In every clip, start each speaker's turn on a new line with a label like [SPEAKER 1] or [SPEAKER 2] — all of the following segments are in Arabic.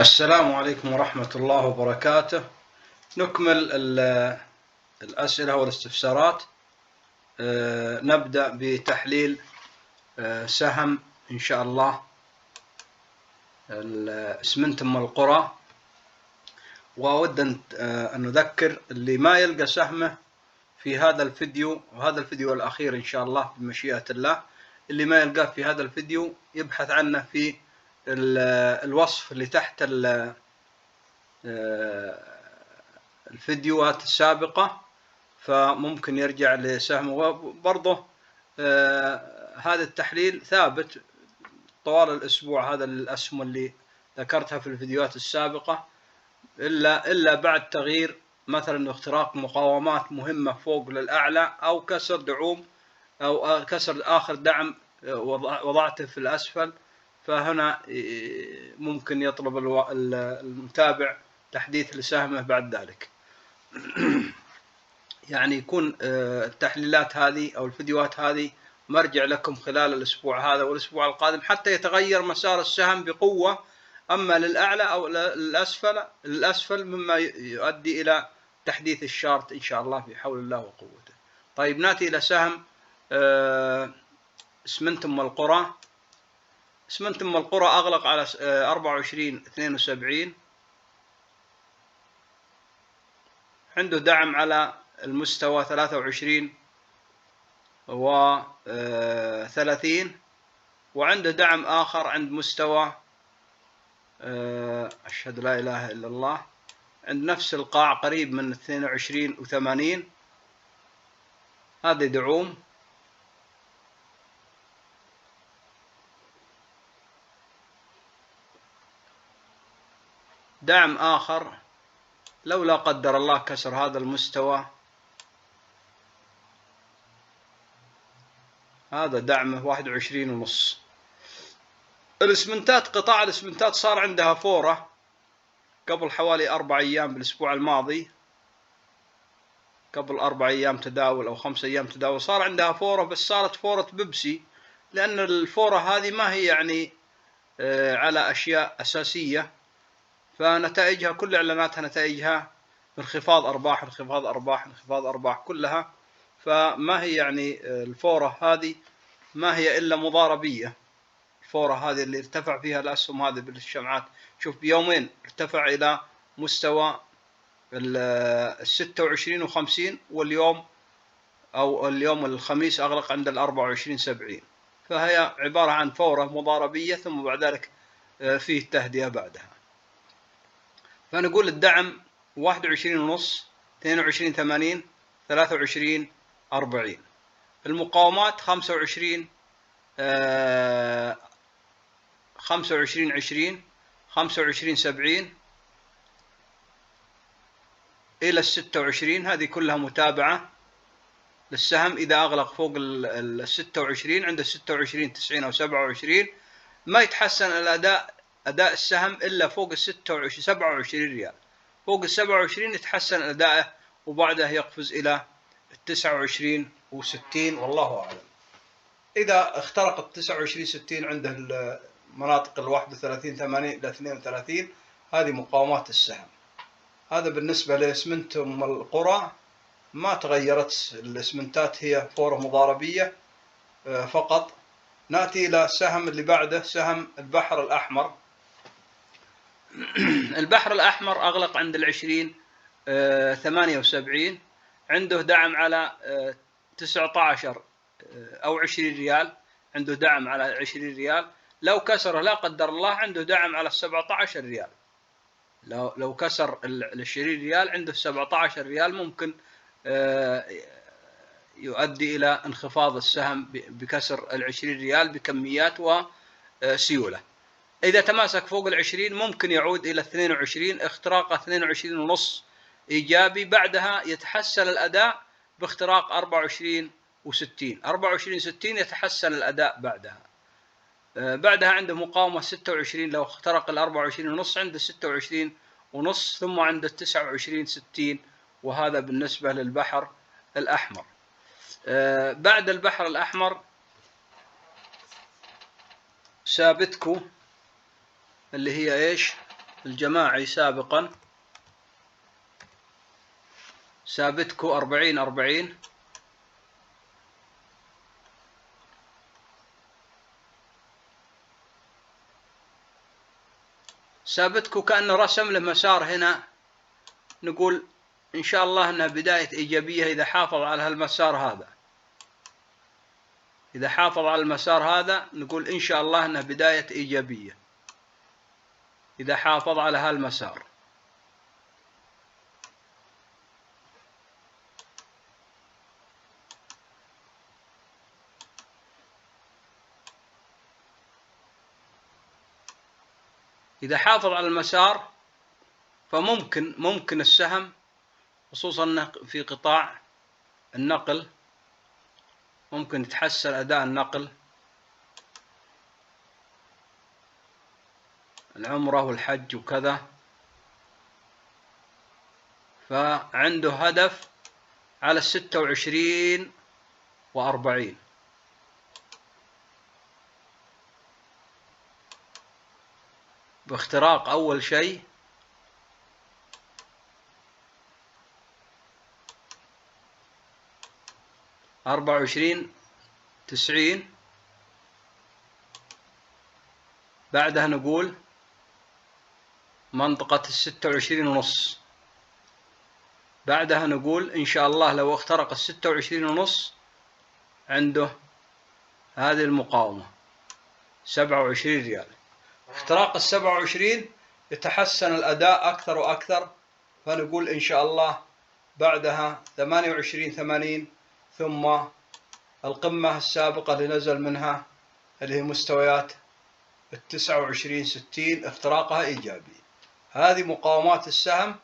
[SPEAKER 1] السلام عليكم ورحمة الله وبركاته. نكمل الأسئلة والاستفسارات. نبدأ بتحليل سهم إن شاء الله اسمنت أم القرى. وأود أن نذكر اللي ما يلقى سهمه في هذا الفيديو، وهذا الفيديو الأخير إن شاء الله بمشيئة الله، اللي ما يلقاه في هذا الفيديو يبحث عنه في الوصف اللي تحت الفيديوهات السابقة، فممكن يرجع لسهمه. وبرضه هذا التحليل ثابت طوال الأسبوع، هذا الأسهم اللي ذكرتها في الفيديوهات السابقة، إلا بعد تغيير مثلا اختراق مقاومات مهمة فوق للأعلى، أو كسر دعوم، أو كسر آخر دعم وضعته في الأسفل، فهنا ممكن يطلب المتابع تحديث لسهمه بعد ذلك. يعني يكون التحليلات هذه أو الفيديوهات هذه مرجع لكم خلال الأسبوع هذا والأسبوع القادم، حتى يتغير مسار السهم بقوة، أما للأعلى أو للأسفل، مما يؤدي إلى تحديث الشارت إن شاء الله بحول الله وقوته. طيب، نأتي إلى سهم اسمنت أم القرى. اسمنت أم القرى أغلق على 24.72، عنده دعم على المستوى 23.30، وعنده دعم آخر عند مستوى أشهد لا إله إلا الله، عند نفس القاع قريب من 22.80. هذه دعوم. دعم آخر لو لا قدر الله كسر هذا المستوى، هذا دعمه 21.5. الاسمنتات، قطاع الاسمنتات صار عندها فورة قبل حوالي 4 أيام بالأسبوع الماضي، قبل 4 أيام تداول أو 5 أيام تداول، صار عندها فورة، بس صارت فورة بيبسي، لأن الفورة هذه ما هي يعني على أشياء أساسية، فنتائجها كل إعلاناتها نتائجها انخفاض أرباح انخفاض أرباح انخفاض أرباح كلها، فما هي يعني الفورة هذه ما هي إلا مضاربية. الفورة هذه اللي ارتفع فيها الأسهم هذه بالشمعات، شوف بيومين ارتفع إلى مستوى 26.50، واليوم أو اليوم الخميس أغلق عند 24.70، فهي عبارة عن فورة مضاربية، ثم بعد ذلك فيه تهدئة بعدها. فنقول الدعم 21.5، 22.80، 23.40. المقاومات 25، 25.20، 25.70 إلى 26. هذه كلها متابعة للسهم. إذا أغلق فوق 26 عند 26.90 أو 27، ما يتحسن أداء السهم إلا فوق 27 ريال. فوق 27 يتحسن أداءه، وبعدها يقفز إلى 29.60، والله أعلم. إذا اخترق 29.60 عنده المناطق 31.80 إلى 32، هذه مقاومات السهم. هذا بالنسبة لاسمنت أم القرى، ما تغيرت الاسمنتات، هي فورة مضاربية فقط. نأتي إلى السهم اللي بعده، سهم البحر الأحمر. البحر الأحمر أغلق عند 20.78، عنده دعم على 19 أو 20 ريال، عنده دعم على 20 ريال. لو كسره لا قدر الله عنده دعم على 17 ريال. لو كسر 20 ريال عنده 17 ريال، ممكن يؤدي إلى انخفاض السهم بكسر 20 ريال بكميات وسيولة. إذا تماسك فوق 20 ممكن يعود إلى 22، اختراق 22.5 إيجابي، بعدها يتحسن الأداء باختراق 24.60. 24.60 يتحسن الأداء بعدها عنده مقاومة 26، لو اخترق 24.5 عنده 26.5، ثم عنده 29.60، وهذا بالنسبة للبحر الأحمر. بعد البحر الأحمر سابتكو، اللي هي إيش؟ الجماعي سابقا سابتكو 40 سابتكو كأنه رسم له مسار هنا، نقول إن شاء الله أنها بداية إيجابية إذا حافظ على هالمسار هذا. إذا حافظ على المسار هذا نقول إن شاء الله أنها بداية إيجابية إذا حافظ على هالمسار. إذا حافظ على المسار فممكن السهم، خصوصا في قطاع النقل، ممكن يتحسن أداء النقل، العمرة والحج وكذا. فعنده هدف على 26 و40 باختراق أول شيء 24.90. بعدها نقول منطقة 26.5. بعدها نقول إن شاء الله لو اخترق 26.5 عنده هذه المقاومة 27 ريال. اختراق 27 يتحسن الأداء أكثر وأكثر، فنقول إن شاء الله بعدها 28.80، ثم القمة السابقة اللي نزل منها اللي هي مستويات 29.60 اختراقها إيجابي. هذه مقاومات السهم،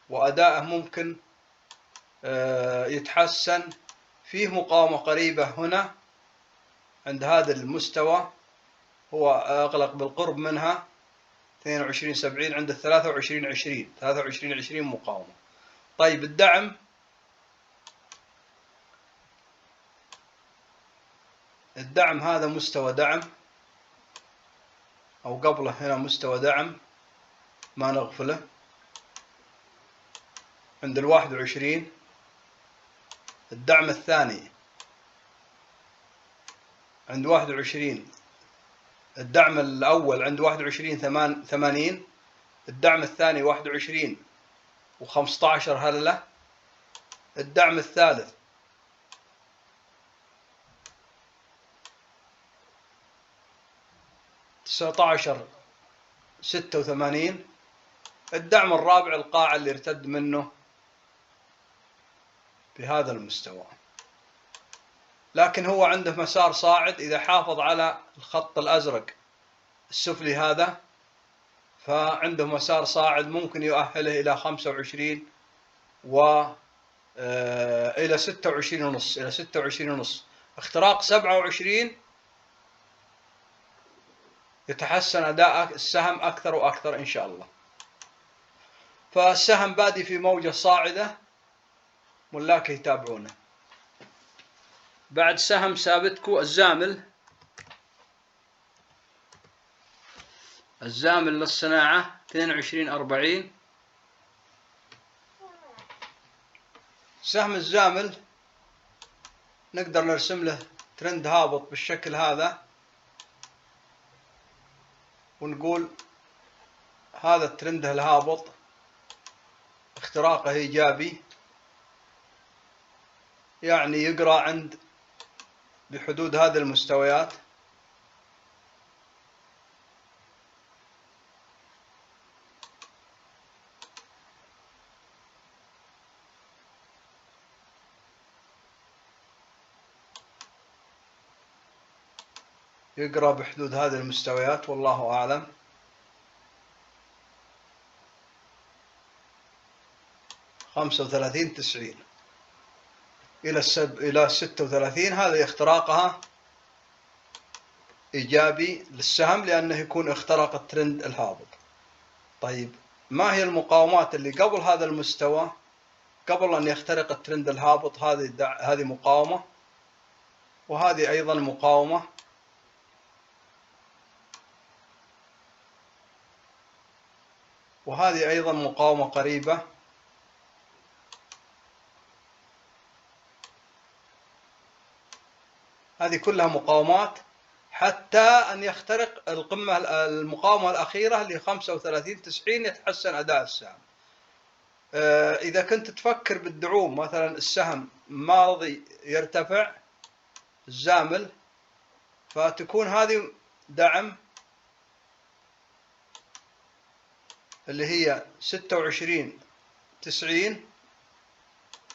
[SPEAKER 1] وأداءه ممكن يتحسن. فيه مقاومة قريبة هنا عند هذا المستوى، هو أغلق بالقرب منها 22.70 عند 23.20 مقاومة. طيب الدعم هذا مستوى دعم، أو قبله هنا مستوى دعم ما نغفله عند 21. الدعم الثاني عند 21. الدعم الأول عند 21.80. الدعم الثاني 21.15 هللة. الدعم الثالث 19.86. الدعم الرابع القاع اللي ارتد منه بهذا المستوى. لكن هو عنده مسار صاعد، إذا حافظ على الخط الأزرق السفلي هذا فعنده مسار صاعد ممكن يؤهله إلى 25 إلى 26.5. إلى 26.5. اختراق 27 يتحسن أداء السهم أكثر وأكثر إن شاء الله. فالسهم بادي في موجة صاعدة، ملاك يتابعونه. بعد سهم سابتكو الزامل للصناعة 22.40. سهم الزامل نقدر نرسم له ترند هابط بالشكل هذا، ونقول هذا الترند الهابط اختراقه إيجابي، يعني يقرأ عند بحدود هذه المستويات. يقرأ بحدود هذه المستويات والله أعلم. خمسة وثلاثين 90 إلى 36. هذا اختراقها إيجابي للسهم لأنه يكون اخترق الترند الهابط. طيب ما هي المقاومات اللي قبل هذا المستوى، قبل أن يخترق الترند الهابط؟ هذه مقاومة، وهذه أيضا مقاومة. وهذه أيضا مقاومة قريبة. هذه كلها مقاومات حتى أن يخترق القمة المقاومة الأخيرة اللي 35.90 يتحسن أداء السهم. إذا كنت تفكر بالدعوم مثلا السهم ما رضي يرتفع الزامل، فتكون هذه دعم اللي هي 26.90.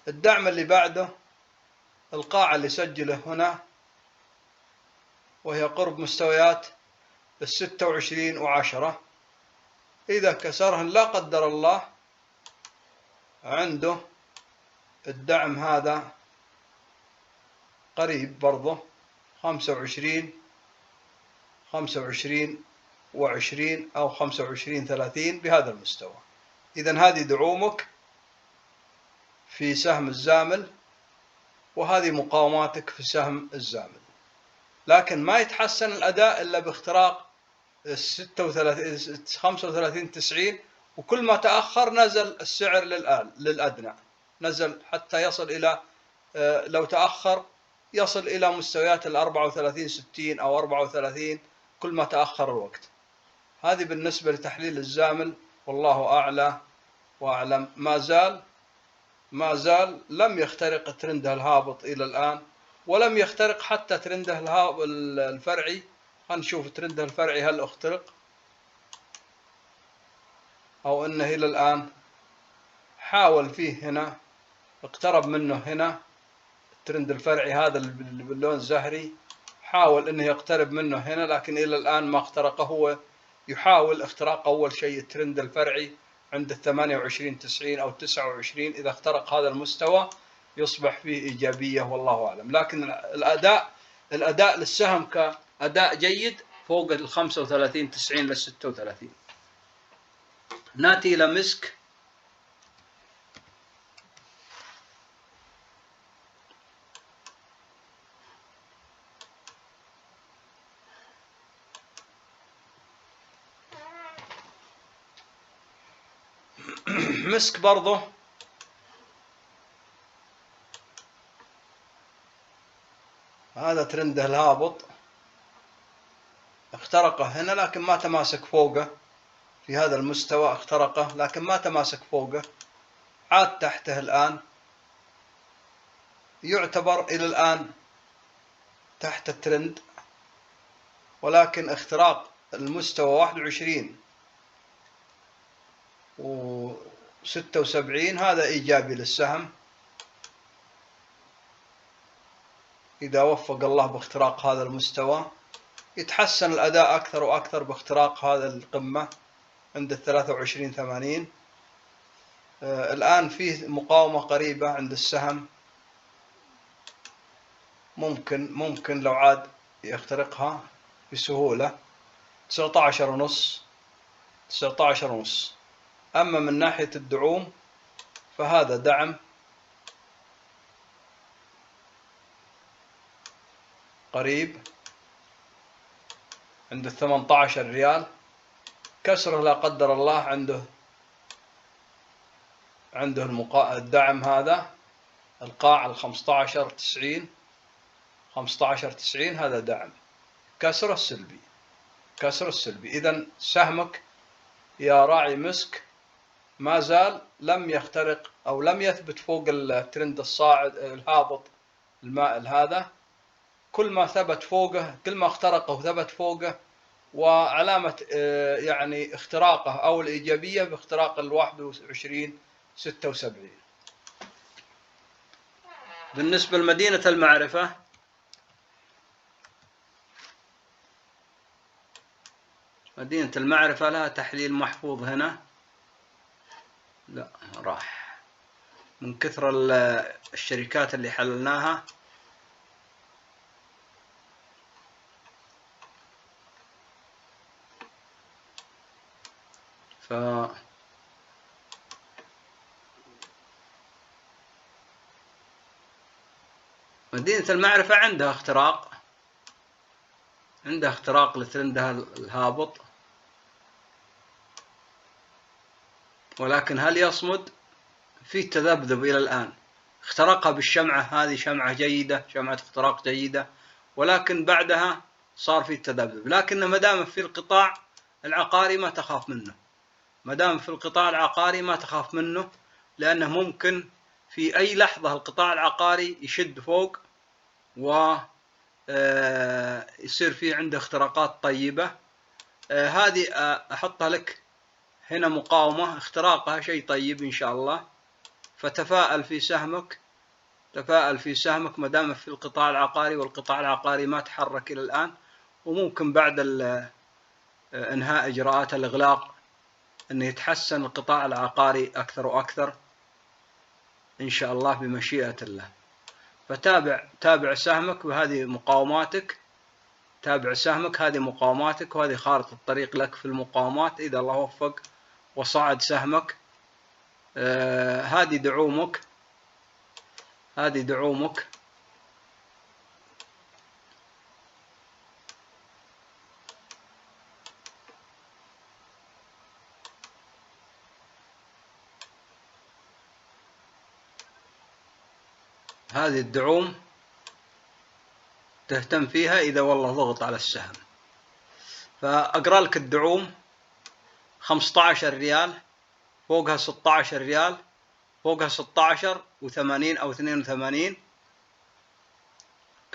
[SPEAKER 1] الدعم اللي بعده القاع اللي سجله هنا وهي قرب مستويات 26.10. إذا كسرهن لا قدر الله عنده الدعم هذا قريب برضه 25.20 أو 25.30 بهذا المستوى. إذن هذه دعومك في سهم الزامل، وهذه مقاوماتك في سهم الزامل. لكن ما يتحسن الأداء إلا باختراق 35.90، وكل ما تأخر نزل السعر للأدنى، نزل حتى يصل إلى لو تأخر يصل إلى مستويات 34.60 أو 34 كل ما تأخر الوقت. هذه بالنسبة لتحليل الزامل، والله أعلى وأعلم. ما زال لم يخترق ترنده الهابط إلى الآن، ولم يخترق حتى ترنده الفرعي. خلينا نشوف ترنده الفرعي هل اخترق أو أنه إلى الآن حاول فيه. هنا اقترب منه، هنا الترند الفرعي هذا اللي باللون الزهري حاول أنه يقترب منه هنا، لكن إلى الآن ما اخترقه. هو يحاول اختراق أول شيء الترند الفرعي عند 28.90 أو 29. إذا اخترق هذا المستوى يصبح فيه إيجابية، والله أعلم. لكن الأداء للسهم كأداء جيد فوق 35.90 ل 36. ناتي إلى مسك. مسك برضه هذا ترنده الهابط، اخترقه هنا لكن ما تماسك فوقه. في هذا المستوى اخترقه لكن ما تماسك فوقه، عاد تحته الآن. يعتبر إلى الآن تحت الترند، ولكن اختراق المستوى 21.76 هذا إيجابي للسهم. إذا وفق الله باختراق هذا المستوى يتحسن الأداء أكثر وأكثر باختراق هذا القمة عند 23.80. الآن فيه مقاومة قريبة عند السهم، ممكن لو عاد يخترقها بسهولة 19.5. أما من ناحية الدعوم فهذا دعم قريب عند 18 ريال. كسره لا قدر الله عنده الدعم هذا القاع 15.90 هذا دعم. كسره السلبي. إذن سهمك يا راعي مسك ما زال لم يخترق أو لم يثبت فوق الترند الصاعد الهابط المائل هذا. كل ما ثبت فوقه، كل ما اخترقه وثبت فوقه، وعلامة يعني اختراقه أو الإيجابية باختراق 21.76. بالنسبة لمدينة المعرفة، مدينة المعرفة لها تحليل محفوظ هنا، لا راح من كثر الشركات اللي حللناها. مدينة المعرفة عندها اختراق لترندها الهابط، ولكن هل يصمد؟ في تذبذب إلى الآن. اخترقها بالشمعة، هذه شمعة جيدة، شمعة اختراق جيدة، ولكن بعدها صار في تذبذب. لكن ما دام في القطاع العقاري ما تخاف منه، ما دام في القطاع العقاري ما تخاف منه، لأنه ممكن في أي لحظة القطاع العقاري يشد فوق ويصير فيه عنده اختراقات طيبة. هذه أحطها لك هنا مقاومة، اختراقها شيء طيب إن شاء الله. فتفاءل في سهمك، تفاءل في سهمك ما دام في القطاع العقاري، والقطاع العقاري ما تحرك إلى الآن، وممكن بعد انهاء إجراءات الإغلاق أن يتحسن القطاع العقاري أكثر وأكثر إن شاء الله بمشيئة الله. تابع سهمك، وهذه مقاوماتك. تابع سهمك، هذه مقاوماتك، وهذه خارطة الطريق لك في المقاومات. إذا الله وفق وصعد سهمك، هذه دعومك، هذه دعومك. هذه الدعوم تهتم فيها إذا والله ضغط على السهم. فأقرأ لك الدعوم: 15 ريال، فوقها 16 ريال، فوقها 16 و80 أو 82.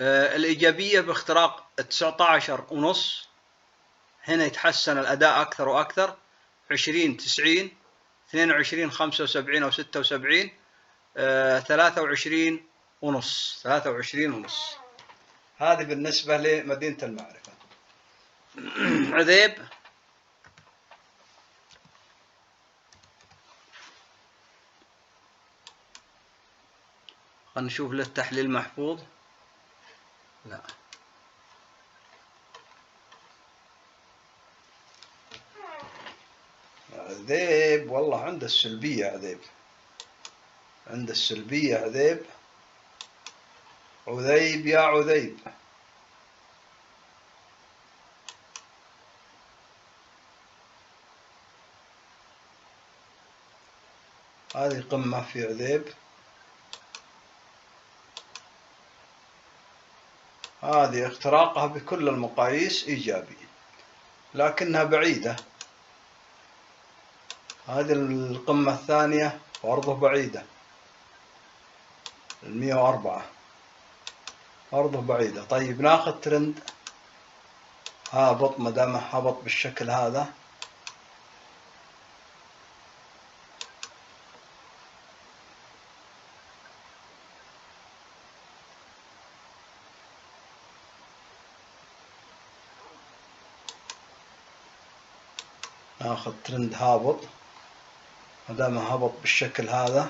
[SPEAKER 1] الإيجابية باختراق 19.5، هنا يتحسن الأداء أكثر وأكثر. 20 90، 22 75 أو 76، 23.5، 23.5. هذه بالنسبة لمدينة المعرفة. عذيب، خلينا نشوف له التحليل محفوظ. لا، عذيب والله عنده السلبية. عذيب عنده السلبية. عذيب، عذيب يا عذيب. هذه قمة في عذيب، هذه اختراقها بكل المقاييس إيجابي، لكنها بعيدة. هذه القمة الثانية برضه بعيدة، 104 برضه بعيدة. طيب ناخذ ترند هابط، ما دام هبط بالشكل هذا. ناخذ ترند هابط، ما دام هبط بالشكل هذا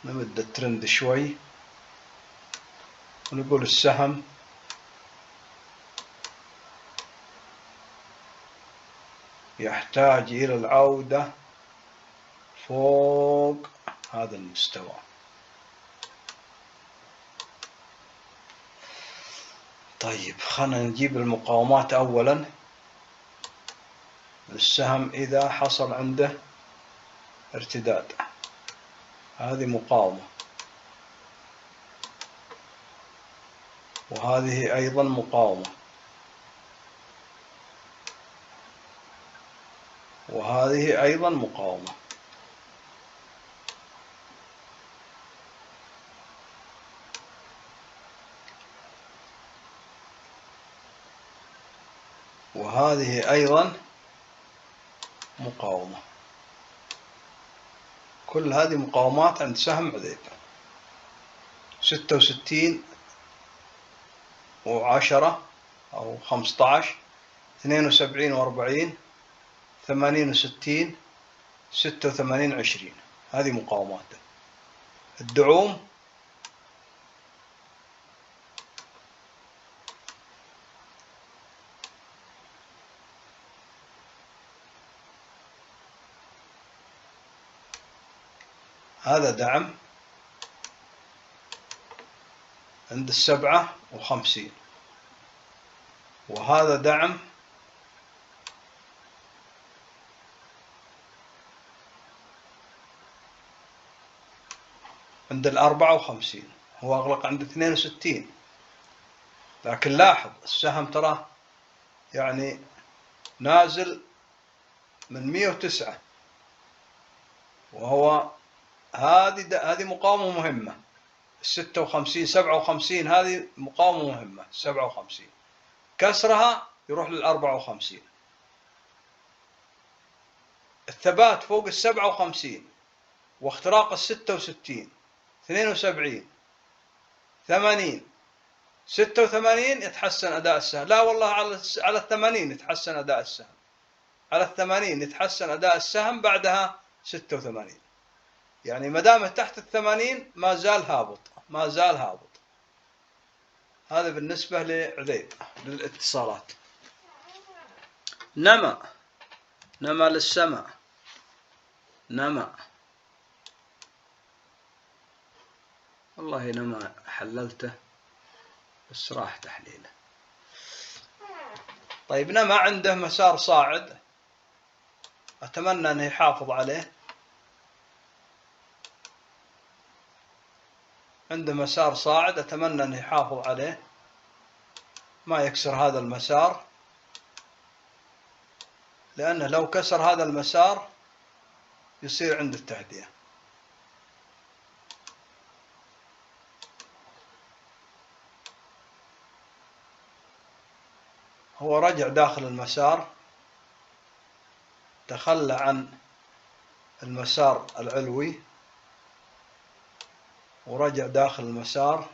[SPEAKER 1] نمد الترند شوي، ونقول السهم يحتاج إلى العودة فوق هذا المستوى. طيب خلنا نجيب المقاومات أولا. السهم إذا حصل عنده ارتداد، هذه مقاومة، وهذه أيضا مقاومة، وهذه أيضا مقاومة. وهذه أيضا مقاومة. كل هذه مقاومات عند سهم عذيب. 66 و10 أو 15، 72 و40، 80 و60، 86 20. هذه مقاومات. الدعوم هذا دعم عند 57، وهذا دعم عند 54، هو أغلق عند 62. لكن لاحظ السهم ترى يعني نازل من 109، وهو هذه مقاومة مهمة. 56 57 هذه مقاومة مهمة. 57 كسرها يروح لل 54. الثبات فوق ال 57 واختراق ال 66 72 80 86 يتحسن أداء السهم. لا والله على ال 80 يتحسن أداء السهم. على ال 80 يتحسن أداء السهم، بعدها 86. يعني ما دام تحت ال 80 ما زال هابط، ما زال هابط. هذا بالنسبة لعذيب للاتصالات. نما للسماء، نما والله نما حللته بس راح تحليله. طيب نما عنده مسار صاعد، أتمنى أنه يحافظ عليه. عنده مسار صاعد، أتمنى أنه يحافظ عليه، ما يكسر هذا المسار، لأنه لو كسر هذا المسار يصير عنده التهدئة. هو رجع داخل المسار، تخلى عن المسار العلوي ورجع داخل المسار.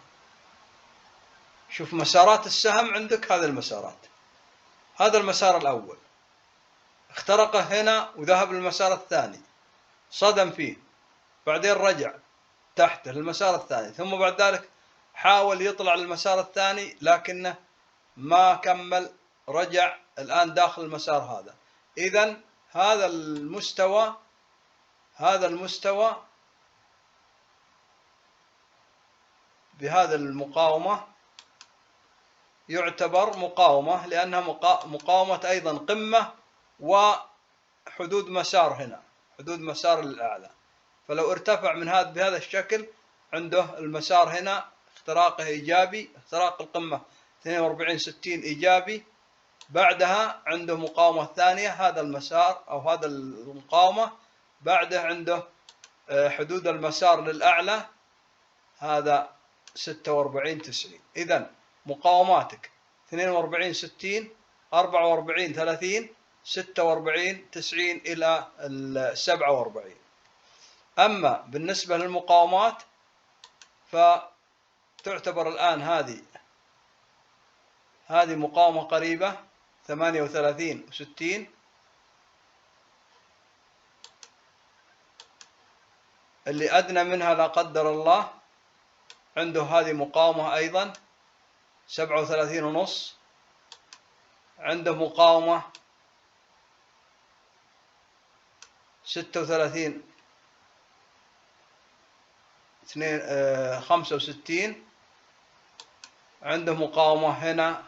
[SPEAKER 1] شوف مسارات السهم عندك، هذه المسارات. هذا المسار الأول اخترقه هنا وذهب للمسار الثاني، صدم فيه، بعدين رجع تحته للمسار الثاني، ثم بعد ذلك حاول يطلع للمسار الثاني لكنه ما كمل، رجع الآن داخل المسار هذا. إذن هذا المستوى بهذا المقاومة يعتبر مقاومة، لأنها مقاومة أيضا قمة وحدود مسار هنا، حدود مسار للأعلى. فلو ارتفع من بهذا الشكل، عنده المسار هنا اختراقه إيجابي، اختراق القمة 42 60 إيجابي، بعدها عنده مقاومة ثانية، هذا المسار أو هذا المقاومة، بعده عنده حدود المسار للأعلى، هذا 46 90. إذن مقاوماتك 42 60 44 30 46 90 إلى 47. أما بالنسبة للمقاومات فتعتبر الآن هذه مقاومة قريبة 38 60. اللي أدنى منها لا قدر الله عنده هذه مقاومة أيضا 37 ونص. عنده مقاومة 36 65. عنده مقاومة هنا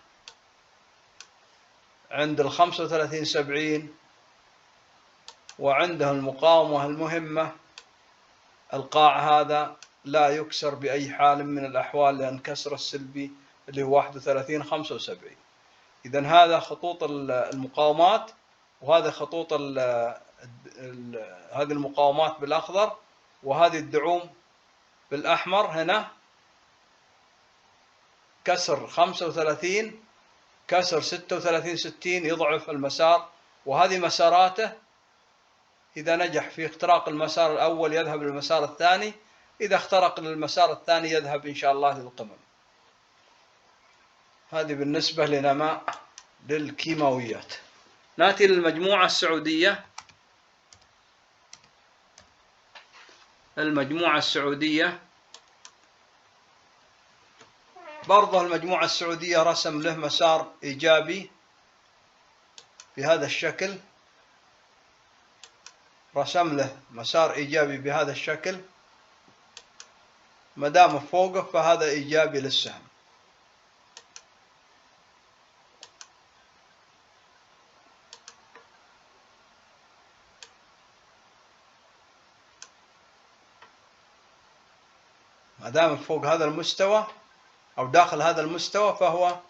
[SPEAKER 1] عند 35 70. وعنده المقاومة المهمة القاع، هذا لا يكسر بأي حال من الأحوال، لأن كسر السلبي اللي هو 31 75. إذن هذا خطوط المقاومات، وهذا خطوط هذه المقاومات بالأخضر، وهذه الدعوم بالأحمر. هنا كسر 35، كسر 36 60 يضعف المسار، وهذه مساراته. إذا نجح في اختراق المسار الأول يذهب للمسار الثاني، إذا اخترق للمسار الثاني يذهب إن شاء الله للقمم. هذه بالنسبة لنماء للكيماويات. نأتي للمجموعة السعودية. المجموعة السعودية برضه المجموعة السعودية رسم له مسار إيجابي بهذا الشكل، رسم له مسار إيجابي بهذا الشكل، ما دام فوقه فهذا إيجابي للسهم. ما دام فوق هذا المستوى أو داخل هذا المستوى فهو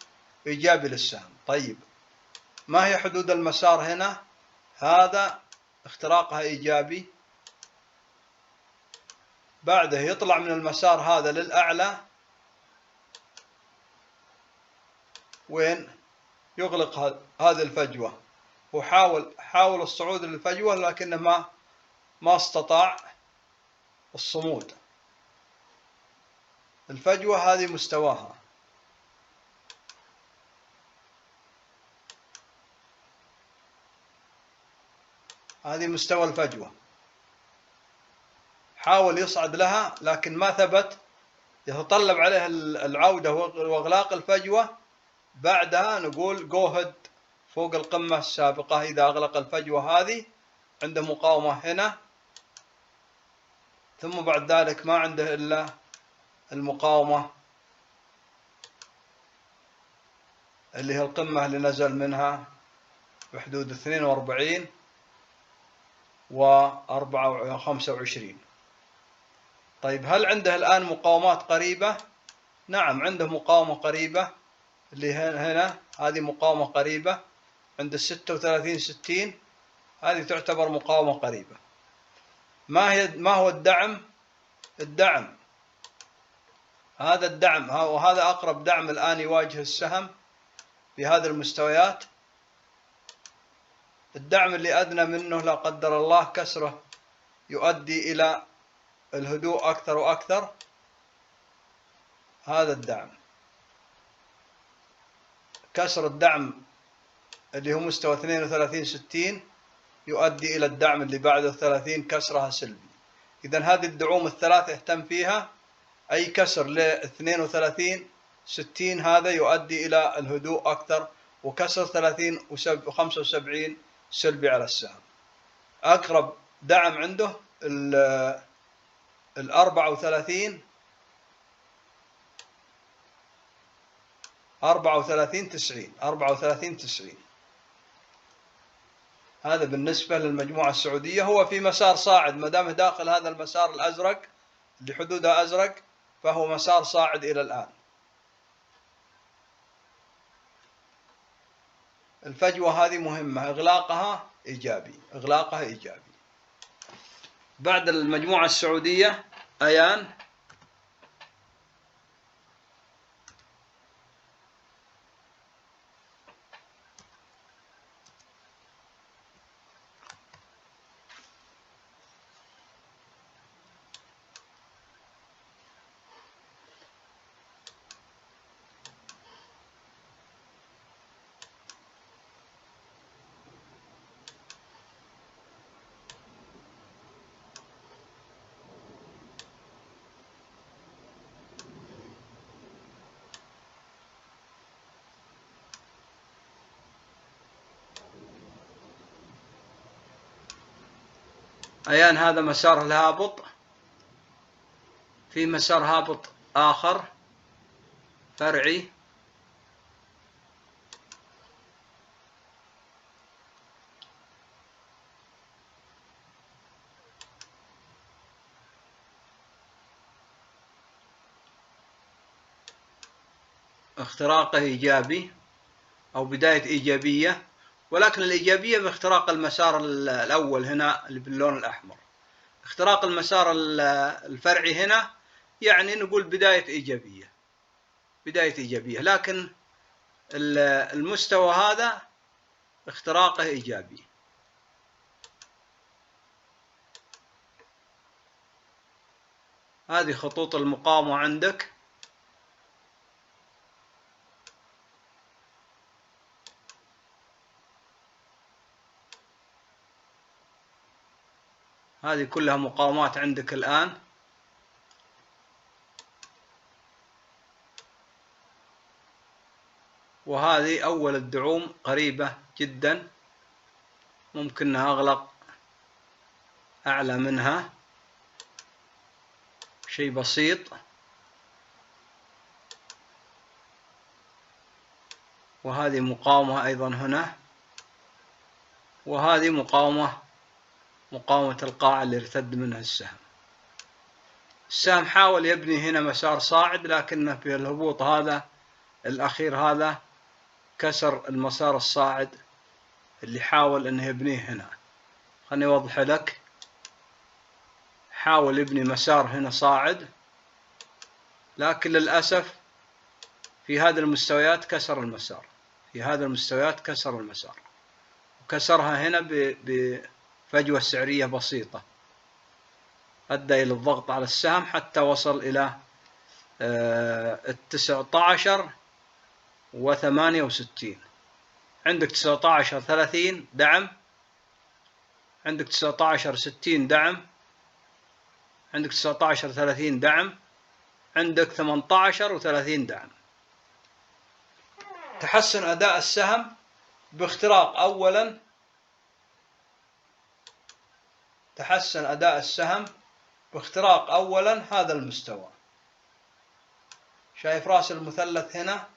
[SPEAKER 1] إيجابي للسهم. طيب ما هي حدود المسار هنا؟ هذا اختراقها إيجابي، بعده يطلع من المسار هذا للأعلى، وين يغلق هذه الفجوة، حاول الصعود للفجوة لكنه ما استطاع الصمود. الفجوة هذه مستواها، هذه مستوى الفجوة، حاول يصعد لها لكن ما ثبت، يتطلب عليه العودة وإغلاق الفجوة، بعدها نقول جو هيد فوق القمة السابقة. إذا أغلق الفجوة هذه عنده مقاومة هنا، ثم بعد ذلك ما عنده إلا المقاومة اللي هي القمة اللي نزل منها بحدود 42 و 25. طيب هل عنده الآن مقاومات قريبة؟ نعم عنده مقاومة قريبة، اللي هنا هذه مقاومة قريبة عند 36-60، هذه تعتبر مقاومة قريبة. ما هو الدعم؟ الدعم هذا الدعم، وهذا أقرب دعم الآن يواجه السهم في هذه المستويات. الدعم اللي أدنى منه لا قدر الله كسره يؤدي إلى الهدوء أكثر وأكثر، هذا الدعم. كسر الدعم اللي هو مستوى 32-60 يؤدي إلى الدعم اللي بعده 30 كسرها سلبي. إذن هذه الدعوم الثلاثة اهتم فيها، أي كسر ل 32-60 هذا يؤدي إلى الهدوء أكثر، وكسر 30 و75 سلبي على السهم. أقرب دعم عنده ال 34 90. هذا بالنسبة للمجموعة السعودية. هو في مسار صاعد، ما دام داخل هذا المسار الأزرق اللي حدوده أزرق فهو مسار صاعد إلى الآن. الفجوة هذه مهمة، إغلاقها إيجابي، إغلاقها إيجابي. بعد المجموعة السعودية أيان، أيان هذا مسار الهابط، في مسار هابط آخر فرعي، اختراقه إيجابي أو بداية إيجابية، ولكن الإيجابية باختراق المسار الأول هنا اللي باللون الأحمر. اختراق المسار الفرعي هنا يعني نقول بداية إيجابية، بداية إيجابية، لكن المستوى هذا اختراقه إيجابي. هذه خطوط المقاومة عندك، هذه كلها مقاومات عندك الآن. وهذه أول الدعوم قريبة جدا، ممكن أنها أغلق أعلى منها شيء بسيط. وهذه مقاومة أيضا هنا، وهذه مقاومة القاع اللي ارتد منها السهم. السهم حاول يبني هنا مسار صاعد، لكنه في الهبوط هذا الأخير هذا كسر المسار الصاعد اللي حاول أنه يبنيه هنا. خلني أوضح لك. حاول يبني مسار هنا صاعد، لكن للأسف في هذه المستويات كسر المسار، في هذه المستويات كسر المسار، وكسرها هنا بفجوة سعرية بسيطة، أدى إلى الضغط على السهم حتى وصل إلى 19.68. عندك 19.30 دعم، عندك 19.60 دعم، عندك 19.30 دعم، عندك 18.30 دعم. تحسن أداء السهم باختراق أولا، تحسن أداء السهم باختراق أولا هذا المستوى. شايف راس المثلث هنا؟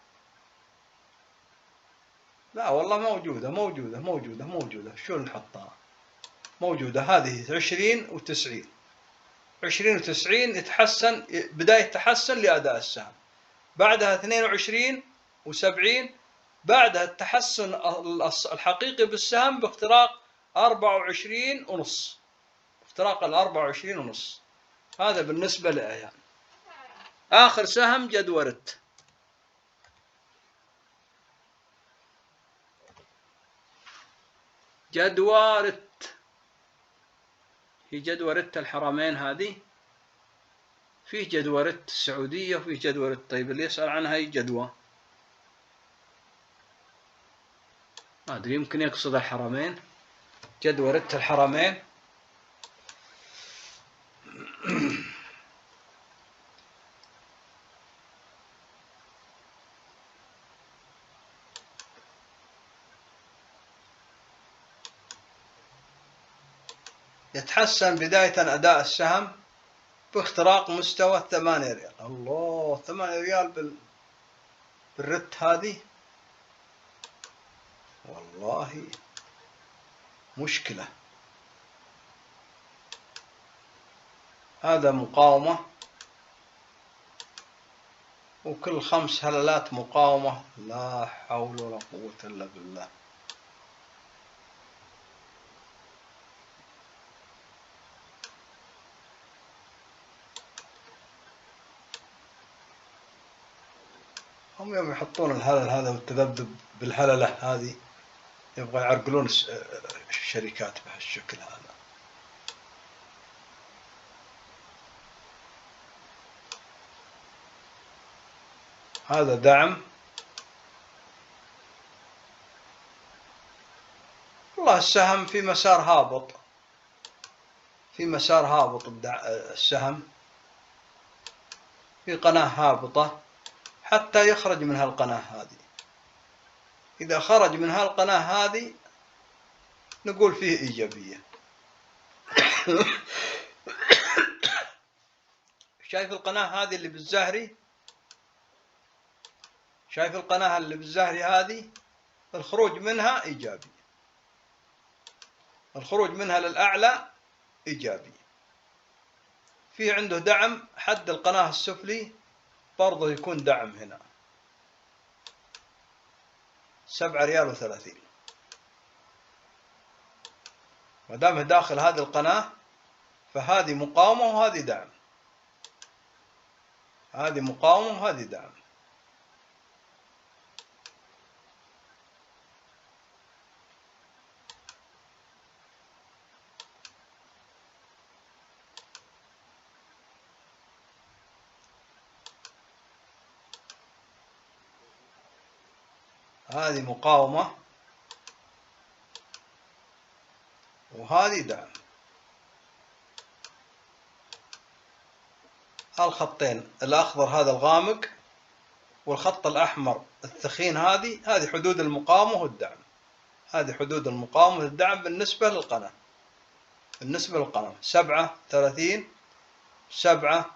[SPEAKER 1] لا والله موجودة موجودة موجودة موجودة. شو نحطها؟ موجودة. هذه 20 و90، 20 و90 يتحسن، بداية تحسن لأداء السهم. بعدها 22 و70، بعدها التحسن الحقيقي بالسهم باختراق 24.5، اختراق 24.5. هذا بالنسبة لأيام. آخر سهم جدورت. جدورت هي جدورت الحرمين هذه. في جدورت السعودية وفي جدورت. طيب اللي يسأل عنها هي جدوى، ما أدري، يمكن يقصد الحرمين. جدورت الحرمين. يتحسن بداية أداء السهم باختراق مستوى 8 ريال. الله، 8 ريال بالرت هذه والله مشكلة. هذا مقاومة، وكل 5 هللات مقاومة. لا حول ولا قوة إلا بالله. هم يوم يحطون الهلل هذا والتذبذب بالهللة هذه يبغى يعرقلون الشركات بهالشكل هذا. هذا دعم. والله السهم في مسار هابط، في مسار هابط. السهم في قناة هابطة حتى يخرج من هالقناة هذه. إذا خرج من هالقناة هذه نقول فيه إيجابية. شايف القناة هذه اللي بالزهري؟ شايف القناة اللي بالزهري هذه؟ الخروج منها إيجابي، الخروج منها للأعلى إيجابي. في عنده دعم حد القناة السفلي برضه يكون دعم هنا 7 ريال و30. ما دامه داخل هذه القناة فهذه مقاومة وهذه دعم، هذه مقاومة وهذه دعم. هذه مقاومة وهذه دعم. الخطين الأخضر هذا الغامق والخط الأحمر الثخين هذه حدود المقاومة والدعم. هذه حدود المقاومة والدعم بالنسبة للقناة. بالنسبة للقناة 37 7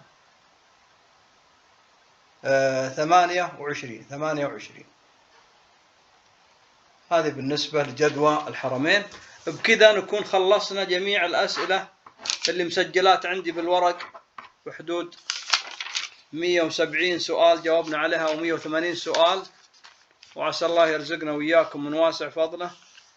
[SPEAKER 1] 28. هذه بالنسبة لجدوى الحرمين. بكذا نكون خلصنا جميع الأسئلة اللي مسجلات عندي بالورق بحدود 170 سؤال جاوبنا عليها و180 سؤال، وعسى الله يرزقنا وإياكم من واسع فضله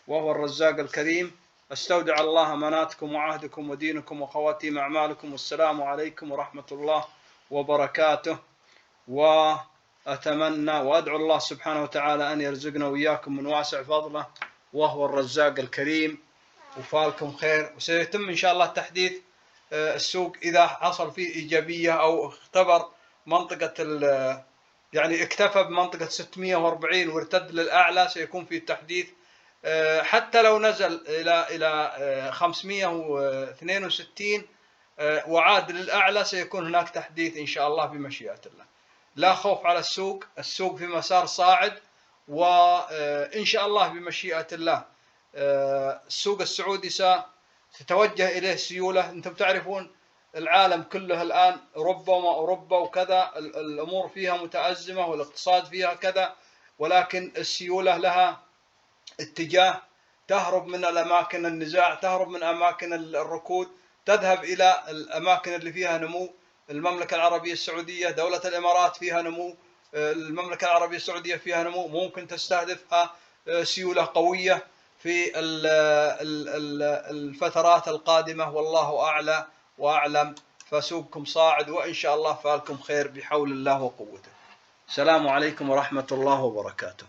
[SPEAKER 1] وهو الرزاق الكريم. استودع الله أماناتكم وعهدكم ودينكم وخواتيم أعمالكم، والسلام عليكم ورحمة الله وبركاته. وأتمنى وأدعو الله سبحانه وتعالى أن يرزقنا وإياكم من واسع فضله وهو الرزاق الكريم، وفالكم خير. وسيتم إن شاء الله تحديث السوق إذا حصل فيه إيجابية أو اختبر منطقة يعني اكتفى بمنطقة 640 وارتد للأعلى، سيكون في تحديث. حتى لو نزل إلى 562 وعاد للأعلى سيكون هناك تحديث إن شاء الله بمشيئة الله. لا خوف على السوق، السوق في مسار صاعد، وإن شاء الله بمشيئة الله السوق السعودي ستتوجه إليه سيولة. أنتم تعرفون العالم كله الآن أوروبا وكذا الأمور فيها متأزمة والاقتصاد فيها كذا، ولكن السيولة لها اتجاه، تهرب من الأماكن النزاع، تهرب من أماكن الركود، تذهب إلى الأماكن اللي فيها نمو. المملكة العربية السعودية، دولة الإمارات فيها نمو، المملكة العربية السعودية فيها نمو، ممكن تستهدفها سيولة قوية في الفترات القادمة، والله أعلى وأعلم. فسوقكم صاعد، وإن شاء الله فالكم خير بحول الله وقوته. السلام عليكم ورحمة الله وبركاته.